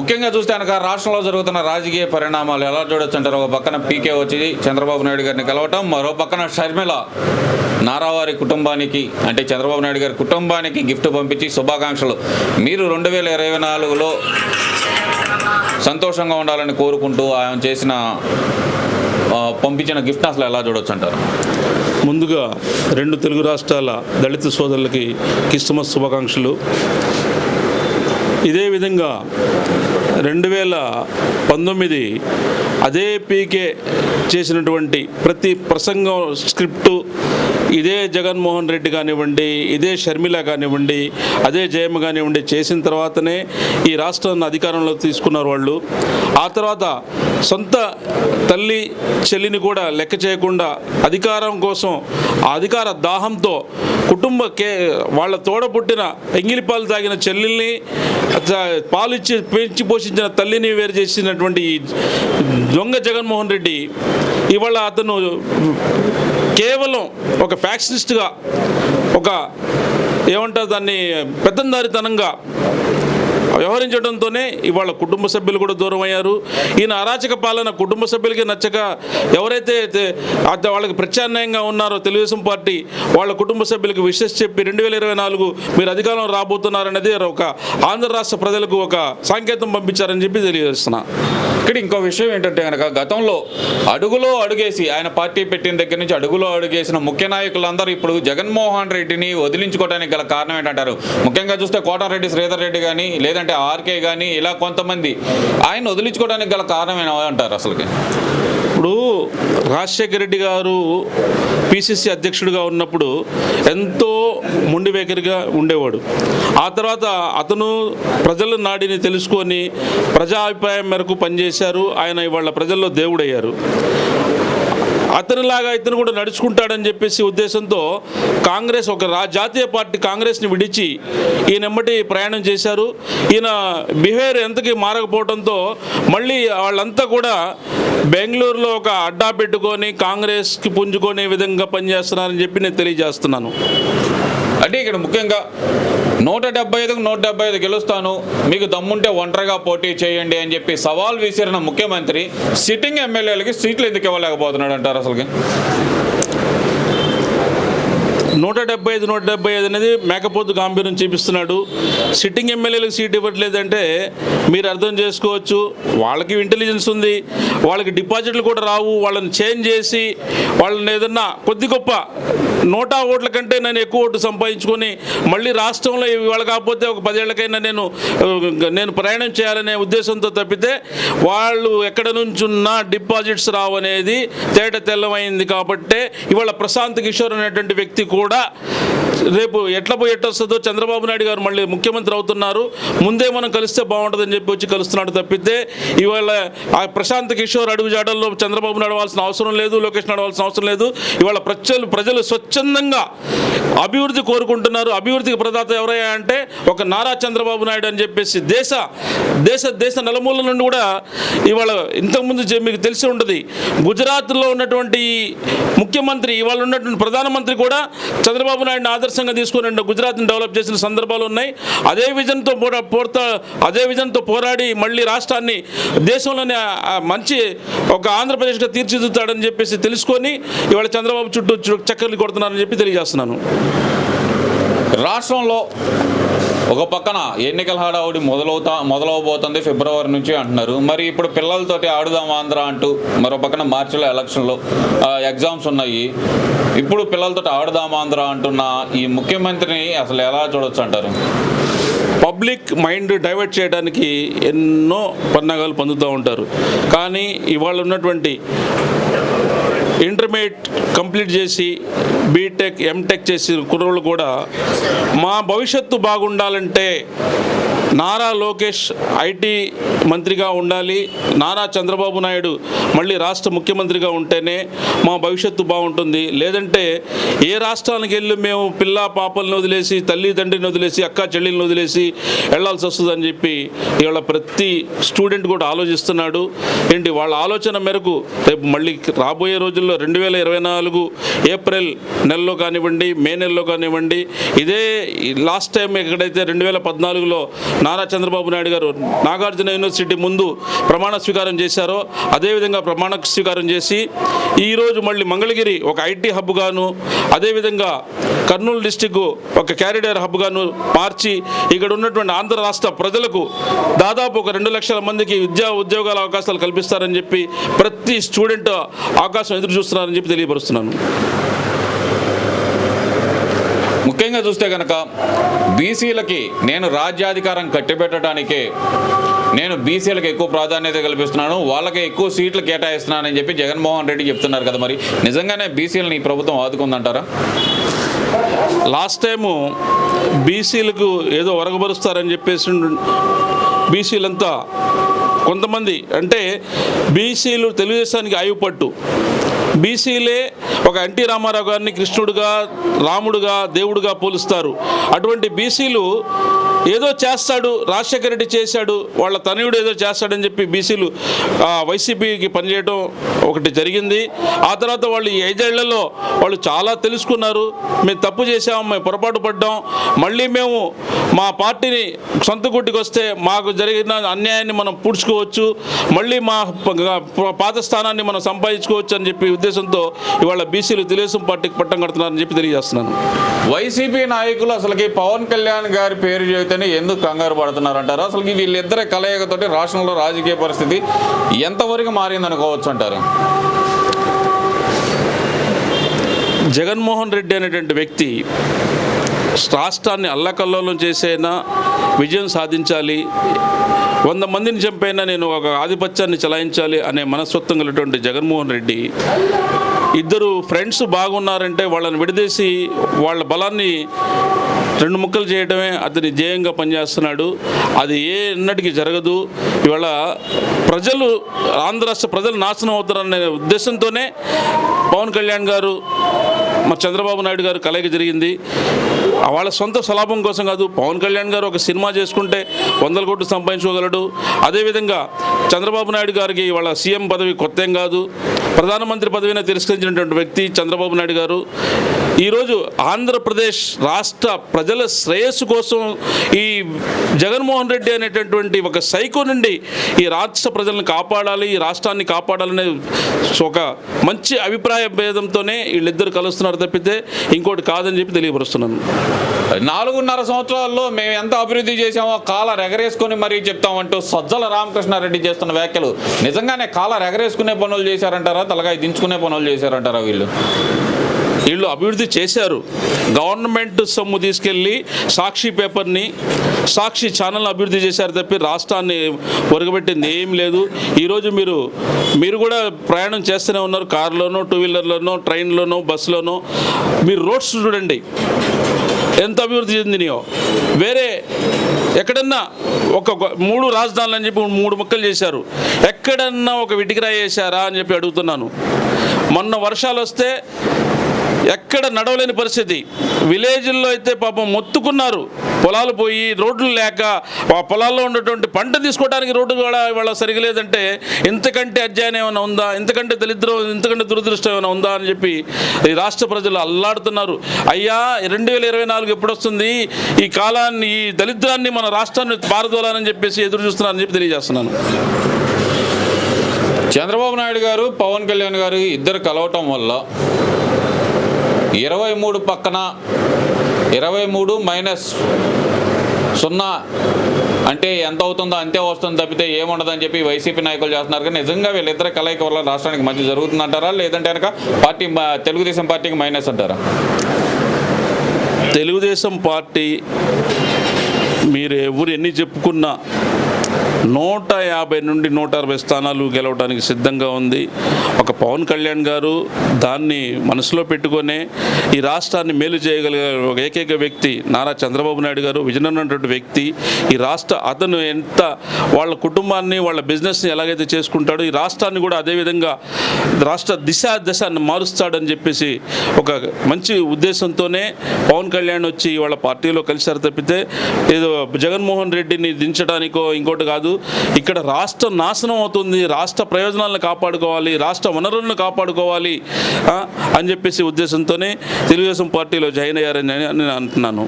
ముఖ్యంగా చూస్తే కనుక రాష్ట్రంలో జరుగుతున్న రాజకీయ పరిణామాలు ఎలా చూడొచ్చు అంటారు? ఒక పక్కన పీకే వచ్చి చంద్రబాబు నాయుడు గారిని కలవటం, మరో పక్కన షర్మిల నారావారి కుటుంబానికి అంటే చంద్రబాబు నాయుడు గారి కుటుంబానికి గిఫ్ట్ పంపించి శుభాకాంక్షలు, మీరు 2024లో సంతోషంగా ఉండాలని కోరుకుంటూ ఆయన చేసిన పంపించిన గిఫ్ట్ అసలు ఎలా చూడొచ్చు అంటారు? ముందుగా 2 తెలుగు రాష్ట్రాల దళిత సోదరులకి క్రిస్మస్ శుభాకాంక్షలు. ఇదే విధంగా 2019 అదే పీకే చేసినటువంటి ప్రతి ప్రసంగం స్క్రిప్టు ఇదే జగన్మోహన్ రెడ్డి కానివ్వండి, ఇదే షర్మిల కానివ్వండి, అదే జయమ్మ కానివ్వండి చేసిన తర్వాతనే ఈ రాష్ట్రాన్ని అధికారంలో తీసుకున్నారు వాళ్ళు. ఆ తర్వాత సొంత తల్లి చెల్లిని కూడా లెక్క చేయకుండా అధికారం కోసం ఆ అధికార దాహంతో వాళ్ళ తోడ పుట్టిన ఎంగిలిపాలు తాగిన చెల్లెల్ని, పాలిచ్చి పెంచి పోషించిన తల్లిని వేరు చేసినటువంటి ఈ దొంగ జగన్మోహన్ రెడ్డి ఇవాళ అతను కేవలం ఒక ఫ్యాక్షనిస్ట్గా, ఒక ఏమంటారు దాన్ని, పెత్తందారితనంగా వ్యవహరించడంతోనే ఇవాళ కుటుంబ సభ్యులు కూడా దూరం అయ్యారు. ఈయన అరాచక పాలన కుటుంబ సభ్యులకి నచ్చక ఎవరైతే వాళ్ళకి ప్రత్యామ్నాయంగా ఉన్నారో తెలుగుదేశం పార్టీ వాళ్ళ కుటుంబ సభ్యులకు విషెస్ చెప్పి 2024 మీరు అధికారంలో రాబోతున్నారనేది ఒక ఆంధ్ర రాష్ట్ర ప్రజలకు ఒక సంకేతం పంపించారని చెప్పి తెలియజేస్తున్నా. ఇక్కడ ఇంకో విషయం ఏంటంటే కనుక గతంలో అడుగులో అడుగేసి ఆయన పార్టీ పెట్టిన దగ్గర నుంచి అడుగులో అడుగేసిన ముఖ్య నాయకులందరూ ఇప్పుడు జగన్మోహన్ రెడ్డిని వదిలించుకోవడానికి గల కారణం ఏంటంటారు? ముఖ్యంగా చూస్తే కోటారెడ్డి శ్రీధర్ రెడ్డి కానీ లేదంటే ఆర్కే కానీ ఇలా కొంతమంది ఆయన వదిలించుకోవడానికి గల కారణం ఏమంటారు అసలుకి? ఇప్పుడు రాజశేఖర రెడ్డి గారు పిసిసి అధ్యక్షుడిగా ఉన్నప్పుడు ఎంతో మొండి వైఖరిగా ఉండేవాడు. ఆ తర్వాత అతను ప్రజల నాడిని తెలుసుకొని ప్రజాభిప్రాయం మేరకు పనిచేశారు. ఆయన ఇవాళ ప్రజల్లో దేవుడయ్యారు. అతనిలాగా ఇతను కూడా నడుచుకుంటాడని చెప్పేసి ఉద్దేశంతో కాంగ్రెస్ ఒక జాతీయ పార్టీ కాంగ్రెస్ని విడిచి ఈయనెమ్మటి ప్రయాణం చేశారు. ఈయన బిహేవియర్ ఎంతకీ మారకపోవడంతో మళ్ళీ వాళ్ళంతా కూడా బెంగళూరులో ఒక అడ్డా పెట్టుకొని కాంగ్రెస్కి పుంజుకునే విధంగా పనిచేస్తున్నారని చెప్పి నేను తెలియజేస్తున్నాను. అంటే ఇక్కడ ముఖ్యంగా 175కు 175 గెలుస్తాను, మీకు దమ్ముంటే ఒంటరిగా పోటీ చేయండి అని చెప్పి సవాల్ విసిరిన ముఖ్యమంత్రి సిట్టింగ్ ఎమ్మెల్యేలకి సీట్లు ఎందుకు ఇవ్వలేకపోతున్నాడు అంటారు అసలుకి? 175 అనేది మేకపోతు గాంభీర్యం చూపిస్తున్నాడు. సిట్టింగ్ ఎమ్మెల్యేలకు సీట్ ఇవ్వట్లేదంటే మీరు అర్థం చేసుకోవచ్చు, వాళ్ళకి ఇంటెలిజెన్స్ ఉంది, వాళ్ళకి డిపాజిట్లు కూడా రావు. వాళ్ళని చేంజ్ చేసి వాళ్ళని ఏదన్నా కొద్ది గొప్ప 100 ఓట్ల కంటే నేను ఎక్కువ ఓటు సంపాదించుకొని మళ్ళీ రాష్ట్రంలో ఇవాళ కాకపోతే ఒక 10 ఏళ్ళకైనా నేను ప్రయాణం చేయాలనే ఉద్దేశంతో తప్పితే వాళ్ళు ఎక్కడ నుంచున్నా డిపాజిట్స్ రావు అనేది తేట తెల్లమైంది. కాబట్టే ఇవాళ ప్రశాంత్ కిషోర్ అనేటువంటి వ్యక్తి కూడా రేపు ఎట్టొస్తుందో చంద్రబాబు నాయుడు గారు మళ్ళీ ముఖ్యమంత్రి అవుతున్నారు, ముందే మనం కలిస్తే బాగుంటుందని చెప్పి వచ్చి కలుస్తున్నాడు తప్పితే ఇవాళ ఆ ప్రశాంత్ కిషోర్ అడుగు జాడల్లో చంద్రబాబు నడవాల్సిన అవసరం లేదు, లోకేష్ నడవాల్సిన అవసరం లేదు. ఇవాళ ప్రజలు స్వచ్ఛందంగా అభివృద్ధి కోరుకుంటున్నారు. అభివృద్ధికి ప్రదాత ఎవరయ్యా అంటే ఒక నారా చంద్రబాబు నాయుడు అని చెప్పేసి దేశ నలుమూల నుండి కూడా ఇవాళ ఇంతకుముందు మీకు తెలిసి ఉంటుంది, గుజరాత్లో ఉన్నటువంటి ముఖ్యమంత్రి ఇవాళ ఉన్నటువంటి ప్రధానమంత్రి కూడా చంద్రబాబు నాయుడిని ఆదర్శంగా తీసుకుని గుజరాత్ని డెవలప్ చేసిన సందర్భాలు ఉన్నాయి. అదే విజన్తో పోరాడి మళ్ళీ రాష్ట్రాన్ని దేశంలోనే మంచి ఒక ఆంధ్రప్రదేశ్గా తీర్చిదిద్దుతాడని చెప్పేసి తెలుసుకొని ఇవాళ చంద్రబాబు చుట్టూ చక్కర్లు కొడుతున్నారని చెప్పి తెలియజేస్తున్నాను. రాష్ట్రంలో ఒక పక్కన ఎన్నికల హడావుడి మొదలవబోతుంది ఫిబ్రవరి నుంచి అంటున్నారు. మరి ఇప్పుడు పిల్లలతోటి ఆడుదాం ఆంధ్ర అంటూ మరో పక్కన మార్చిలో ఎలక్షన్లో ఎగ్జామ్స్ ఉన్నాయి. ఇప్పుడు పిల్లలతోటి ఆడుదాం ఆంధ్ర అంటున్న ఈ ముఖ్యమంత్రిని అసలు ఎలా చూడొచ్చు అంటారు? పబ్లిక్ మైండ్ డైవర్ట్ చేయడానికి ఎన్నో పన్నాగాలు పొందుతూ ఉంటారు. కానీ ఇవాళ ఉన్నటువంటి ఇంటర్మీడియట్ కంప్లీట్ చేసి బీటెక్ ఎంటెక్ చేసి కుర్రోళ్ళు కూడా మా భవిష్యత్తు బాగుండాలంటే నారా లోకేష్ ఐటీ మంత్రిగా ఉండాలి, నారా చంద్రబాబు నాయుడు మళ్ళీ రాష్ట్ర ముఖ్యమంత్రిగా ఉంటేనే మా భవిష్యత్తు బాగుంటుంది, లేదంటే ఏ రాష్ట్రానికి వెళ్ళి మేము పిల్ల పాపలను వదిలేసి తల్లిదండ్రిని వదిలేసి అక్క చెల్లెల్ని వదిలేసి వెళ్లాల్సి వస్తుందని చెప్పి ఇవాళ ప్రతి స్టూడెంట్ కూడా ఆలోచిస్తున్నాడు. ఏంటి వాళ్ళ ఆలోచన మేరకు రేపు మళ్ళీ రాబోయే రోజుల్లో 2024 ఏప్రిల్ నెలలో కానివ్వండి, మే నెలలో కానివ్వండి, ఇదే లాస్ట్ టైం ఎక్కడైతే 2014లో నారా చంద్రబాబు నాయుడు గారు నాగార్జున యూనివర్సిటీ ముందు ప్రమాణ స్వీకారం చేశారో అదేవిధంగా ప్రమాణ స్వీకారం చేసి ఈరోజు మళ్ళీ మంగళగిరి ఒక ఐటీ హబ్గాను, అదేవిధంగా కర్నూలు డిస్టిక్ ఒక క్యారిడర్ హబ్గాను మార్చి ఇక్కడ ఉన్నటువంటి ఆంధ్ర రాష్ట్ర ప్రజలకు దాదాపు ఒక 2 లక్షల మందికి ఉద్యోగాల అవకాశాలు కల్పిస్తారని చెప్పి ప్రతి స్టూడెంట్ అవకాశం ఎదురు చూస్తున్నారని చెప్పి తెలియపరుస్తున్నాను. ముఖ్యంగా చూస్తే కనుక బీసీలకి నేను రాజ్యాధికారం కట్టిబెట్టడానికే నేను బీసీలకు ఎక్కువ ప్రాధాన్యత కల్పిస్తున్నాను, వాళ్ళకి ఎక్కువ సీట్లు కేటాయిస్తున్నానని చెప్పి జగన్మోహన్ రెడ్డి చెప్తున్నారు కదా. మరి నిజంగానే బీసీలను ఈ ప్రభుత్వం ఆదుకుందంటారా? లాస్ట్ టైము బీసీలకు ఏదో ఒరగబరుస్తారని చెప్పేసి బీసీలంతా కొంతమంది అంటే బీసీలు తెలుగుదేశానికి ఆయుపట్టు, బీసీలే ఒక ఎన్టీ రామారావు గారిని కృష్ణుడుగా, రాముడుగా, దేవుడుగా పోలుస్తారు. అటువంటి బీసీలు ఏదో చేస్తాడు, రాజశేఖర రెడ్డి చేశాడు, వాళ్ళ తనయుడు ఏదో చేస్తాడని చెప్పి బీసీలు వైసీపీకి పనిచేయడం ఒకటి జరిగింది. ఆ తర్వాత వాళ్ళు ఈ 5 ఏళ్లలో వాళ్ళు చాలా తెలుసుకున్నారు. మేము తప్పు చేసాం, మేము పొరపాటు పడ్డాం, మళ్ళీ మేము మా పార్టీని సొంత గుట్టికి వస్తే మాకు జరిగిన అన్యాయాన్ని మనం పూడ్చుకోవచ్చు, మళ్ళీ మా పాత స్థానాన్ని మనం సంపాదించుకోవచ్చు అని చెప్పి ఉద్దేశంతో ఇవాళ బీసీలు తెలుగుదేశం పార్టీకి పట్టం కడుతున్నారని చెప్పి తెలియజేస్తున్నాను. వైసీపీ నాయకులు అసలుకి పవన్ కళ్యాణ్ గారి పేరు చెబితేనే ఎందుకు కంగారు పడుతున్నారంటారు? అసలుకి వీళ్ళిద్దరి కలయికతోటి రాష్ట్రంలో రాజకీయ పరిస్థితి ఎంతవరకు మారిందనుకోవచ్చు అంటారు? జగన్మోహన్ రెడ్డి అనేటువంటి వ్యక్తి రాష్ట్రాన్ని అల్లకల్లోలం చేసైనా విజయం సాధించాలి, 100 మందిని చంపైనా నేను ఒక ఆధిపత్యాన్ని చలాయించాలి అనే మనస్తత్వం కలిగినటువంటి జగన్మోహన్ రెడ్డి ఇద్దరు ఫ్రెండ్స్ బాగున్నారంటే వాళ్ళని విడదీసి వాళ్ళ బలాన్ని 2 ముక్కలు చేయడమే అతని ధ్యేయంగా పనిచేస్తున్నాడు. అది ఎన్నటికీ జరగదు. ఇవాళ ఆంధ్ర రాష్ట్ర ప్రజలు నాశనం అవుతారనే ఉద్దేశంతోనే పవన్ కళ్యాణ్ గారు మరి చంద్రబాబు నాయుడు గారు కలయిక జరిగింది. వాళ్ళ సొంత స్వలాభం కోసం కాదు. పవన్ కళ్యాణ్ గారు ఒక సినిమా చేసుకుంటే 100 కోట్లు సంపాదించుకోగలడు. అదేవిధంగా చంద్రబాబు నాయుడు గారికి వాళ్ళ సీఎం పదవి కొత్త ఏం కాదు. ప్రధానమంత్రి పదవిని తిరస్కరించినటువంటి వ్యక్తి చంద్రబాబు నాయుడు గారు. ఈరోజు ఆంధ్రప్రదేశ్ రాష్ట్ర ప్రజల శ్రేయస్సు కోసం ఈ జగన్మోహన్ రెడ్డి అనేటటువంటి ఒక సైకో నుండి ఈ రాష్ట్ర ప్రజలను కాపాడాలి, ఈ రాష్ట్రాన్ని కాపాడాలనే ఒక మంచి అభిప్రాయ భేదంతోనే వీళ్ళిద్దరు కలుస్తున్నారు తప్పితే ఇంకోటి కాదని చెప్పి తెలియపరుస్తున్నాను. 4.5 సంవత్సరాల్లో మేము ఎంత అభివృద్ధి చేసామో కాలర్ ఎగరేసుకొని మరీ చెప్తామంటూ సజ్జల రామకృష్ణారెడ్డి చేస్తున్న వ్యాఖ్యలు నిజంగానే కాలర్ ఎగరేసుకునే పనులు చేశారంటారా, తలకాయ దించుకునే పనులు చేశారంటారా? వీళ్ళు అభివృద్ధి చేశారు. గవర్నమెంట్ సొమ్ము తీసుకెళ్ళి సాక్షి పేపర్ని, సాక్షి ఛానల్ని అభివృద్ధి చేశారు తప్పి రాష్ట్రాన్ని ఒరగబెట్టింది ఏం లేదు. ఈరోజు మీరు కూడా ప్రయాణం చేస్తూనే ఉన్నారు, కారులోనో, 2 వీలర్లోనో, ట్రైన్లోనో, బస్సులోనో. మీరు రోడ్స్ చూడండి ఎంత అభివృద్ధి చెందినాయో. వేరే ఎక్కడన్నా ఒక 3 రాజధానులు అని చెప్పి 3 ముక్కలు చేశారు. ఎక్కడన్నా ఒక విటికిరాయి వేశారా అని చెప్పి అడుగుతున్నాను. మొన్న వర్షాలు వస్తే ఎక్కడ నడవలేని పరిస్థితి. విలేజ్ల్లో అయితే పాపం మొత్తుకున్నారు, పొలాలు పోయి రోడ్లు లేక ఆ పొలాల్లో ఉన్నటువంటి పంట తీసుకోవడానికి రోడ్డు కూడా ఇవాళ సరిగా లేదంటే ఇంతకంటే అధ్యాయం ఏమైనా ఉందా, ఇంతకంటే ఇంతకంటే దురదృష్టం ఏమైనా ఉందా అని చెప్పి ఈ రాష్ట్ర ప్రజలు అల్లాడుతున్నారు. అయ్యా 2024 ఎప్పుడు వస్తుంది? ఈ కాలాన్ని, ఈ దరిద్రాన్ని మన రాష్ట్రాన్ని పారదోలాలని చెప్పేసి ఎదురు చూస్తున్నారని చెప్పి తెలియజేస్తున్నాను. చంద్రబాబు నాయుడు గారు, పవన్ కళ్యాణ్ గారు ఇద్దరు కలవటం వల్ల 23 పక్కన 23 - 0 అంటే ఎంత అవుతుందో అంతే వస్తుంది తప్పితే ఏముండదని చెప్పి వైసీపీ నాయకులు చేస్తున్నారు. కానీ నిజంగా వీళ్ళిద్దరు కలయిక వల్ల రాష్ట్రానికి మంచి జరుగుతుందంటారా, లేదంటే కనుక తెలుగుదేశం పార్టీకి మైనస్ అంటారా? తెలుగుదేశం పార్టీ మీరు ఎవరు ఎన్ని చెప్పుకున్నా 150 నుండి 160 స్థానాలు గెలవడానికి సిద్ధంగా ఉంది. ఒక పవన్ కళ్యాణ్ గారు దాన్ని మనసులో పెట్టుకొనే ఈ రాష్ట్రాన్ని మేలు చేయగలిగే ఒక ఏకైక వ్యక్తి నారా చంద్రబాబు నాయుడు గారు. విజన్ ఉన్నటువంటి వ్యక్తి. ఈ అతను ఎంత వాళ్ళ కుటుంబాన్ని, వాళ్ళ బిజినెస్ని ఎలాగైతే చేసుకుంటాడో ఈ రాష్ట్రాన్ని కూడా అదేవిధంగా రాష్ట్ర దశాన్ని మారుస్తాడని చెప్పేసి ఒక మంచి ఉద్దేశంతోనే పవన్ కళ్యాణ్ వచ్చి వాళ్ళ పార్టీలో కలిశారు తప్పితే ఏదో జగన్మోహన్ రెడ్డిని దించడానికో ఇంకోటి కాదు. ఇక్కడ రాష్ట్రం నాశనం అవుతుంది, రాష్ట్ర ప్రయోజనాలను కాపాడుకోవాలి, రాష్ట్ర వనరులను కాపాడుకోవాలి అని చెప్పేసి ఉద్దేశంతోనే తెలుగుదేశం పార్టీలో జాయిన్ అయ్యారని నేను అంటున్నాను.